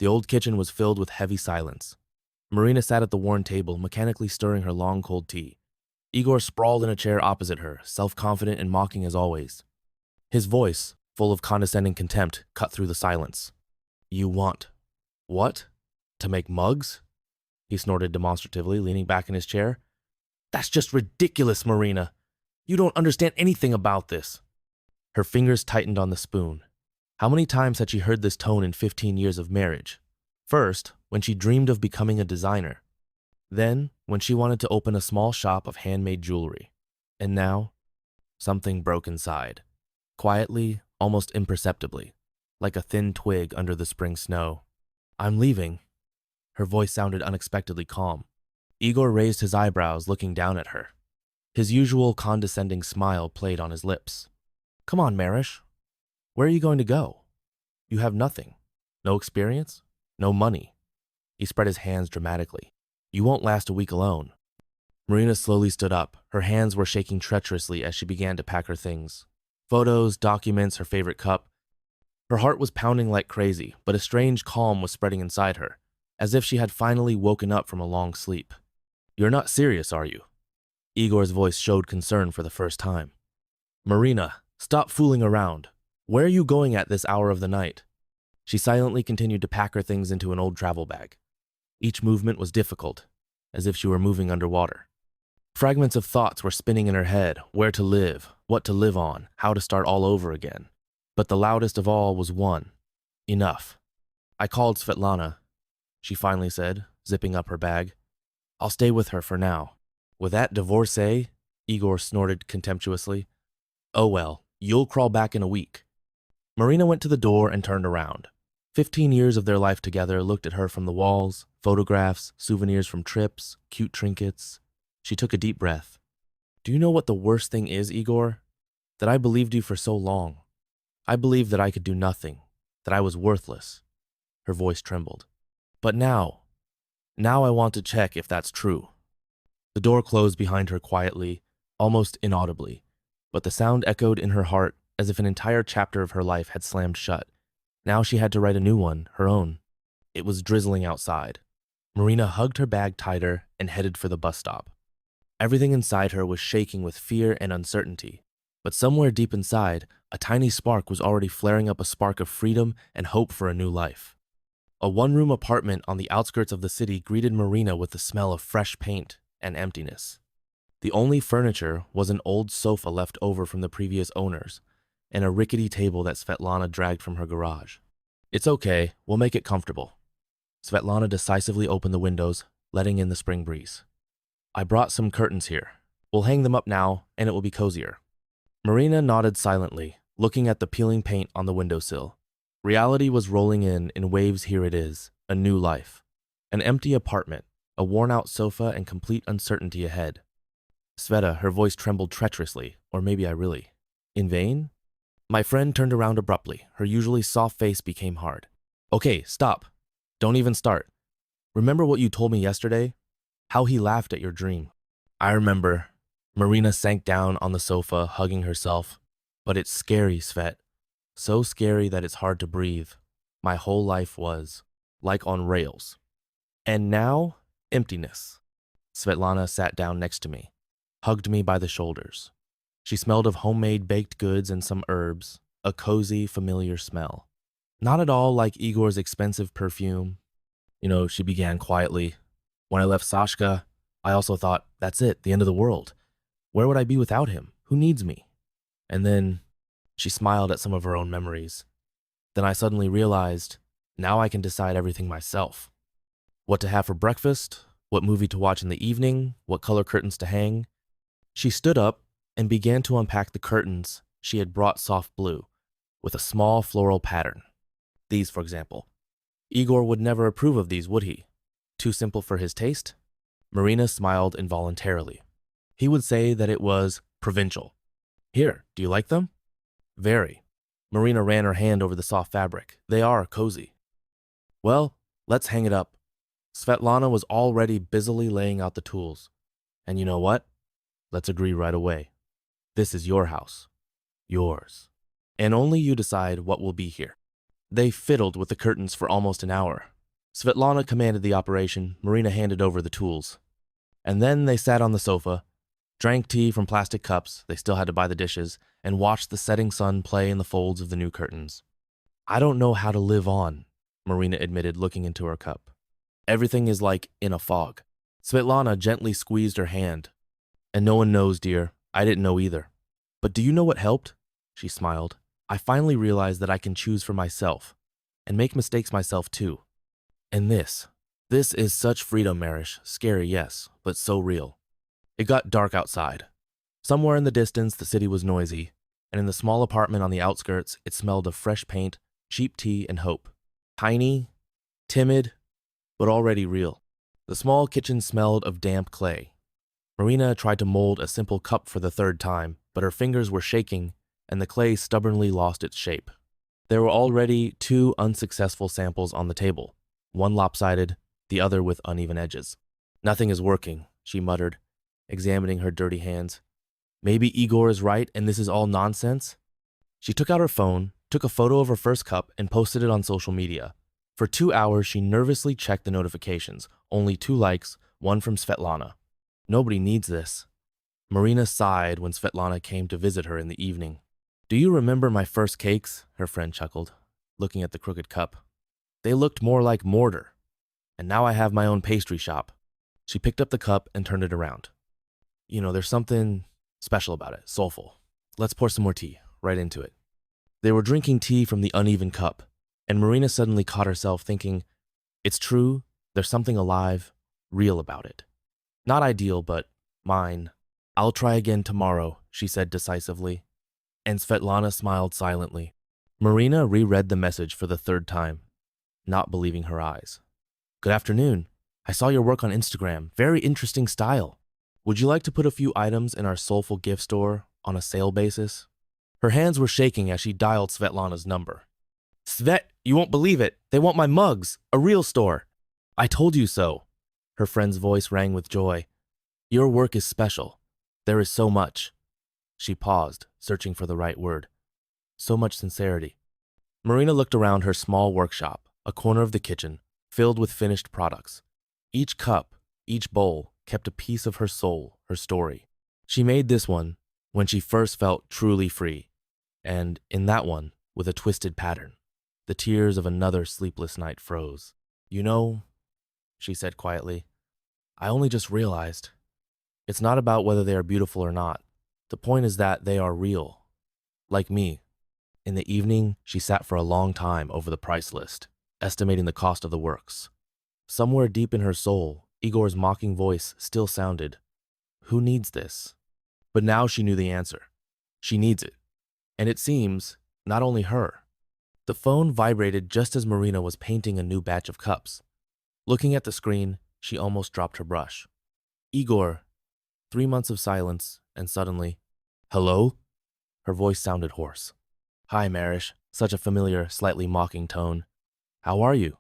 The old kitchen was filled with heavy silence. Marina sat at the worn table, mechanically stirring her long cold tea. Igor sprawled in a chair opposite her, self-confident and mocking as always. His voice, full of condescending contempt, cut through the silence. "You want what? To make mugs?" He snorted demonstratively, leaning back in his chair. "That's just ridiculous, Marina. You don't understand anything about this." Her fingers tightened on the spoon. How many times had she heard this tone in 15 years of marriage? First, when she dreamed of becoming a designer. Then, when she wanted to open a small shop of handmade jewelry. And now, something broke inside. Quietly, almost imperceptibly, like a thin twig under the spring snow. "I'm leaving." Her voice sounded unexpectedly calm. Igor raised his eyebrows, looking down at her. His usual condescending smile played on his lips. "Come on, Marish. Where are you going to go? You have nothing. No experience? No money." He spread his hands dramatically. "You won't last a week alone." Marina slowly stood up. Her hands were shaking treacherously as she began to pack her things. Photos, documents, her favorite cup. Her heart was pounding like crazy, but a strange calm was spreading inside her, as if she had finally woken up from a long sleep. "You're not serious, are you?" Igor's voice showed concern for the first time. "Marina, stop fooling around. Where are you going at this hour of the night?" She silently continued to pack her things into an old travel bag. Each movement was difficult, as if she were moving underwater. Fragments of thoughts were spinning in her head: where to live, what to live on, how to start all over again. But the loudest of all was one: enough. "I called Svetlana," she finally said, zipping up her bag. "I'll stay with her for now." "With that divorcee?" Igor snorted contemptuously. "Oh well, you'll crawl back in a week." Marina went to the door and turned around. 15 years of their life together looked at her from the walls: photographs, souvenirs from trips, cute trinkets. She took a deep breath. "Do you know what the worst thing is, Igor? That I believed you for so long. I believed that I could do nothing, that I was worthless." Her voice trembled. "But now I want to check if that's true." The door closed behind her quietly, almost inaudibly, but the sound echoed in her heart as if an entire chapter of her life had slammed shut. Now she had to write a new one, her own. It was drizzling outside. Marina hugged her bag tighter and headed for the bus stop. Everything inside her was shaking with fear and uncertainty, but somewhere deep inside, a tiny spark was already flaring up, a spark of freedom and hope for a new life. A one-room apartment on the outskirts of the city greeted Marina with the smell of fresh paint and emptiness. The only furniture was an old sofa left over from the previous owners, and a rickety table that Svetlana dragged from her garage. "It's okay, we'll make it comfortable." Svetlana decisively opened the windows, letting in the spring breeze. "I brought some curtains here. We'll hang them up now, and it will be cozier." Marina nodded silently, looking at the peeling paint on the windowsill. Reality was rolling in waves. Here it is, a new life. An empty apartment, a worn-out sofa, and complete uncertainty ahead. "Sveta," her voice trembled treacherously, or maybe I really. "In vain?" My friend turned around abruptly. Her usually soft face became hard. "Okay, stop. Don't even start. Remember what you told me yesterday? How he laughed at your dream." "I remember." Marina sank down on the sofa, hugging herself. "But it's scary, Svet. So scary that it's hard to breathe. My whole life was like on rails. And now, emptiness." Svetlana sat down next to me, hugged me by the shoulders. She smelled of homemade baked goods and some herbs, a cozy, familiar smell. Not at all like Igor's expensive perfume. She began quietly. "When I left Sashka, I also thought, that's it, the end of the world. Where would I be without him? Who needs me?" And then she smiled at some of her own memories. "Then I suddenly realized, now I can decide everything myself. What to have for breakfast, what movie to watch in the evening, what color curtains to hang." She stood up and began to unpack the curtains she had brought, soft blue, with a small floral pattern. These, for example. Igor would never approve of these, would he? Too simple for his taste? Marina smiled involuntarily. He would say that it was provincial. "Here, do you like them?" "Very." Marina ran her hand over the soft fabric. "They are cozy." "Well, let's hang it up." Svetlana was already busily laying out the tools. "And you know what? Let's agree right away. This is your house. Yours. And only you decide what will be here." They fiddled with the curtains for almost an hour. Svetlana commanded the operation, Marina handed over the tools. And then they sat on the sofa, drank tea from plastic cups, they still had to buy the dishes, and watched the setting sun play in the folds of the new curtains. I don't know how to live on, Marina admitted, looking into her cup. Everything is like in a fog. Svetlana gently squeezed her hand. And no one knows, dear. I didn't know either. But do you know what helped? She smiled. I finally realized that I can choose for myself, and make mistakes myself too. And this is such freedom, Marish. Scary, yes, but so real. It got dark outside. Somewhere in the distance, the city was noisy, and in the small apartment on the outskirts, it smelled of fresh paint, cheap tea, and hope. Tiny, timid, but already real. The small kitchen smelled of damp clay. Marina tried to mold a simple cup for the third time, but her fingers were shaking, and the clay stubbornly lost its shape. There were already 2 unsuccessful samples on the table, one lopsided, the other with uneven edges. Nothing is working, she muttered, examining her dirty hands. Maybe Igor is right and this is all nonsense? She took out her phone, took a photo of her first cup, and posted it on social media. For 2 hours, she nervously checked the notifications. Only 2 likes, one from Svetlana. Nobody needs this. Marina sighed when Svetlana came to visit her in the evening. Do you remember my first cakes? Her friend chuckled, looking at the crooked cup. They looked more like mortar. And now I have my own pastry shop. She picked up the cup and turned it around. You know, there's something special about it, soulful. Let's pour some more tea, right into it. They were drinking tea from the uneven cup, and Marina suddenly caught herself thinking, it's true, there's something alive, real about it. Not ideal, but mine. I'll try again tomorrow, she said decisively. And Svetlana smiled silently. Marina reread the message for the 3rd time, not believing her eyes. Good afternoon. I saw your work on Instagram. Very interesting style. Would you like to put a few items in our soulful gift store on a sale basis? Her hands were shaking as she dialed Svetlana's number. Svet, you won't believe it. They want my mugs. A real store. I told you so. Her friend's voice rang with joy. Your work is special. There is so much. She paused, searching for the right word. So much sincerity. Marina looked around her small workshop, a corner of the kitchen, filled with finished products. Each cup, each bowl, kept a piece of her soul, her story. She made this one when she first felt truly free, and in that one, with a twisted pattern, the tears of another sleepless night froze. You know, she said quietly, I only just realized. It's not about whether they are beautiful or not. The point is that they are real. Like me. In the evening, she sat for a long time over the price list, estimating the cost of the works. Somewhere deep in her soul, Igor's mocking voice still sounded. Who needs this? But now she knew the answer. She needs it. And it seems, not only her. The phone vibrated just as Marina was painting a new batch of cups. Looking at the screen, she almost dropped her brush. Igor. 3 months of silence, and suddenly, hello? Her voice sounded hoarse. Hi, Marish. Such a familiar, slightly mocking tone. How are you?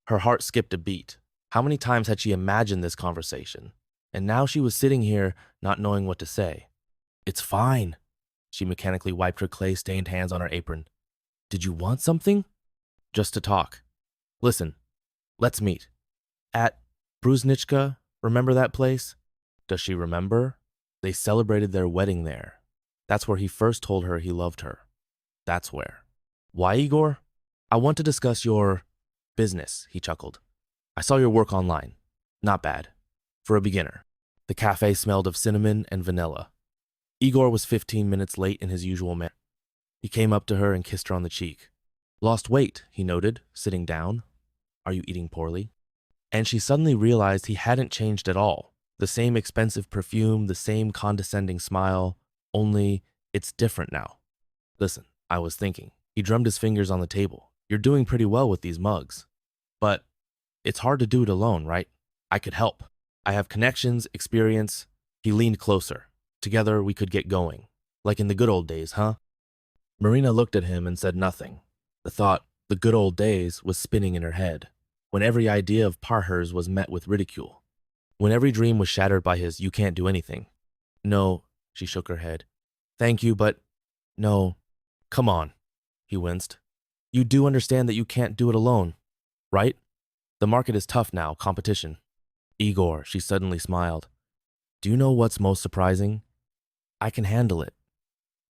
Her heart skipped a beat. How many times had she imagined this conversation? And now she was sitting here, not knowing what to say. It's fine. She mechanically wiped her clay-stained hands on her apron. Did you want something? Just to talk. Listen, let's meet. At Brusnichka, remember that place? Does she remember? They celebrated their wedding there. That's where he first told her he loved her. That's where. Why, Igor? I want to discuss your business, he chuckled. I saw your work online. Not bad. For a beginner. The cafe smelled of cinnamon and vanilla. Igor was 15 minutes late in his usual manner. He came up to her and kissed her on the cheek. Lost weight, he noted, sitting down. Are you eating poorly? And she suddenly realized he hadn't changed at all. The same expensive perfume, the same condescending smile, only it's different now. Listen, I was thinking. He drummed his fingers on the table. You're doing pretty well with these mugs. But it's hard to do it alone, right? I could help. I have connections, experience. He leaned closer. Together we could get going. Like in the good old days, huh? Marina looked at him and said nothing. The thought, the good old days, was spinning in her head, when every idea of Parhers was met with ridicule. When every dream was shattered by his, you can't do anything. No, she shook her head. Thank you, but no. Come on, he winced. You do understand that you can't do it alone, right? The market is tough now, competition. Igor, she suddenly smiled. Do you know what's most surprising? I can handle it.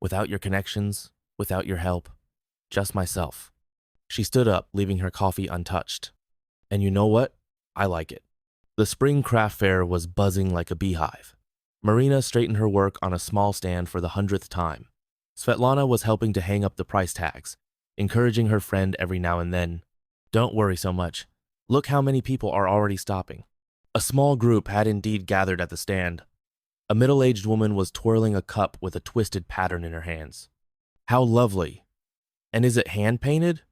Without your connections, without your help, just myself. She stood up, leaving her coffee untouched. And you know what? I like it. The spring craft fair was buzzing like a beehive. Marina straightened her work on a small stand for the 100th time. Svetlana was helping to hang up the price tags, encouraging her friend every now and then. Don't worry so much. Look how many people are already stopping. A small group had indeed gathered at the stand. A middle-aged woman was twirling a cup with a twisted pattern in her hands. How lovely. And is it hand-painted?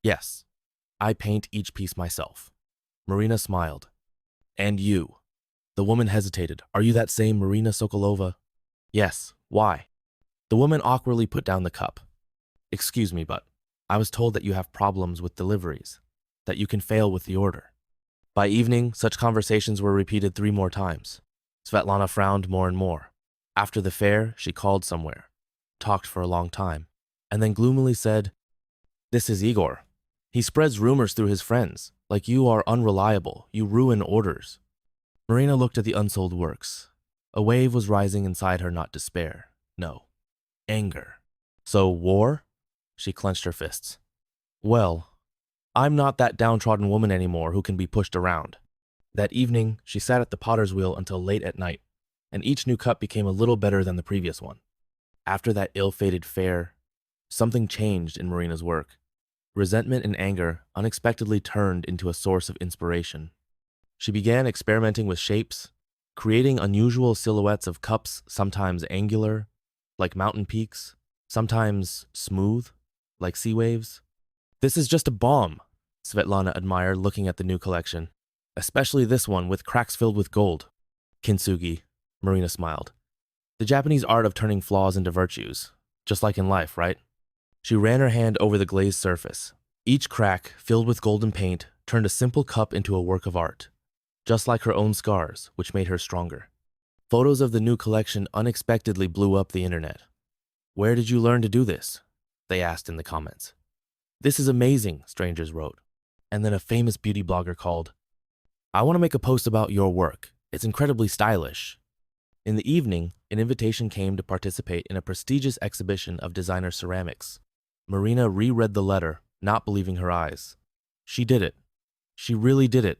Yes. I paint each piece myself. Marina smiled. And you? The woman hesitated. Are you that same Marina Sokolova? Yes. Why? The woman awkwardly put down the cup. Excuse me, but I was told that you have problems with deliveries, that you can fail with the order. By evening, such conversations were repeated 3 more times. Svetlana frowned more and more. After the fair, she called somewhere, talked for a long time, and then gloomily said, This is Igor. He spreads rumors through his friends, like you are unreliable, you ruin orders. Marina looked at the unsold works. A wave was rising inside her, not despair. No. Anger. So, war? She clenched her fists. Well, I'm not that downtrodden woman anymore who can be pushed around. That evening, she sat at the potter's wheel until late at night, and each new cup became a little better than the previous one. After that ill-fated fair, something changed in Marina's work. Resentment and anger unexpectedly turned into a source of inspiration. She began experimenting with shapes, creating unusual silhouettes of cups, sometimes angular, like mountain peaks, sometimes smooth, like sea waves. This is just a bomb, Svetlana admired, looking at the new collection. Especially this one with cracks filled with gold. Kintsugi, Marina smiled. The Japanese art of turning flaws into virtues, just like in life, right? She ran her hand over the glazed surface. Each crack, filled with golden paint, turned a simple cup into a work of art, just like her own scars, which made her stronger. Photos of the new collection unexpectedly blew up the internet. Where did you learn to do this? They asked in the comments. This is amazing, strangers wrote. And then a famous beauty blogger called, I want to make a post about your work. It's incredibly stylish. In the evening, an invitation came to participate in a prestigious exhibition of designer ceramics. Marina reread the letter, not believing her eyes. She did it. She really did it.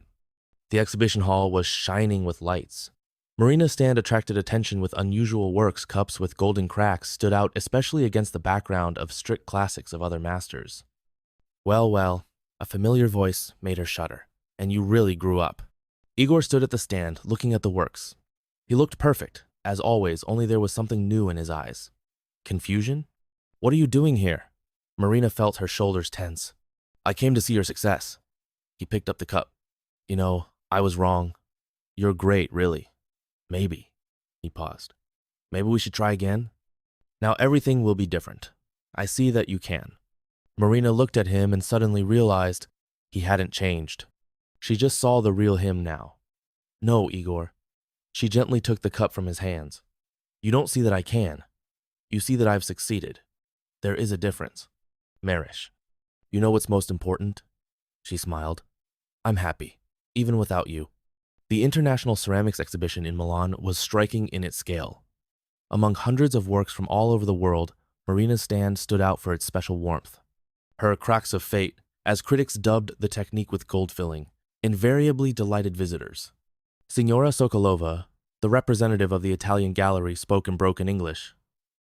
The exhibition hall was shining with lights. Marina's stand attracted attention with unusual works. Cups with golden cracks stood out especially against the background of strict classics of other masters. Well, a familiar voice made her shudder. And you really grew up. Igor stood at the stand, looking at the works. He looked perfect, as always, only there was something new in his eyes. Confusion? What are you doing here? Marina felt her shoulders tense. I came to see your success. He picked up the cup. You know, I was wrong. You're great, really. Maybe. He paused. Maybe we should try again? Now everything will be different. I see that you can. Marina looked at him and suddenly realized he hadn't changed. She just saw the real him now. No, Igor. She gently took the cup from his hands. You don't see that I can. You see that I've succeeded. There is a difference. Marish. You know what's most important? She smiled. I'm happy, even without you. The International Ceramics Exhibition in Milan was striking in its scale. Among hundreds of works from all over the world, Marina's stand stood out for its special warmth. Her cracks of fate, as critics dubbed the technique with gold filling, invariably delighted visitors. Signora Sokolova, the representative of the Italian gallery, spoke in broken English.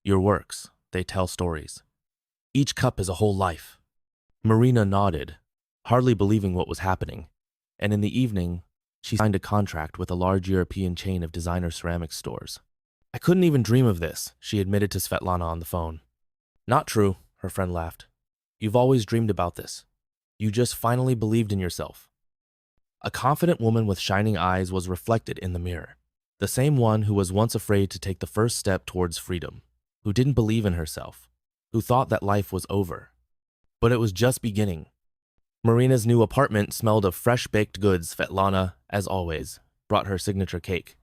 Your works, they tell stories. Each cup is a whole life. Marina nodded, hardly believing what was happening, and in the evening, she signed a contract with a large European chain of designer ceramics stores. I couldn't even dream of this, she admitted to Svetlana on the phone. Not true, her friend laughed. You've always dreamed about this. You just finally believed in yourself. A confident woman with shining eyes was reflected in the mirror. The same one who was once afraid to take the first step towards freedom, who didn't believe in herself, who thought that life was over. But it was just beginning. Marina's new apartment smelled of fresh baked goods. Svetlana, as always, brought her signature cake.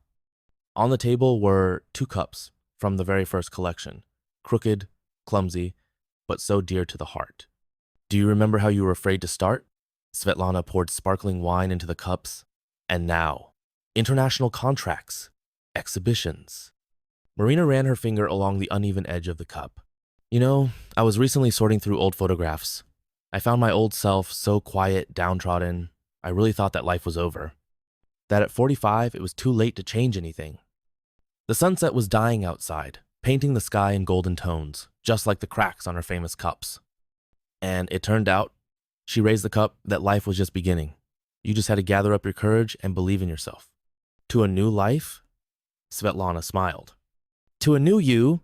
On the table were 2 cups from the very first collection, crooked, clumsy, but so dear to the heart. Do you remember how you were afraid to start? Svetlana poured sparkling wine into the cups. And now, international contracts, exhibitions. Marina ran her finger along the uneven edge of the cup. You know, I was recently sorting through old photographs. I found my old self so quiet, downtrodden. I really thought that life was over. That at 45, it was too late to change anything. The sunset was dying outside, painting the sky in golden tones, just like the cracks on her famous cups. And it turned out, she raised the cup, that life was just beginning. You just had to gather up your courage and believe in yourself. To a new life? Svetlana smiled. To a new you,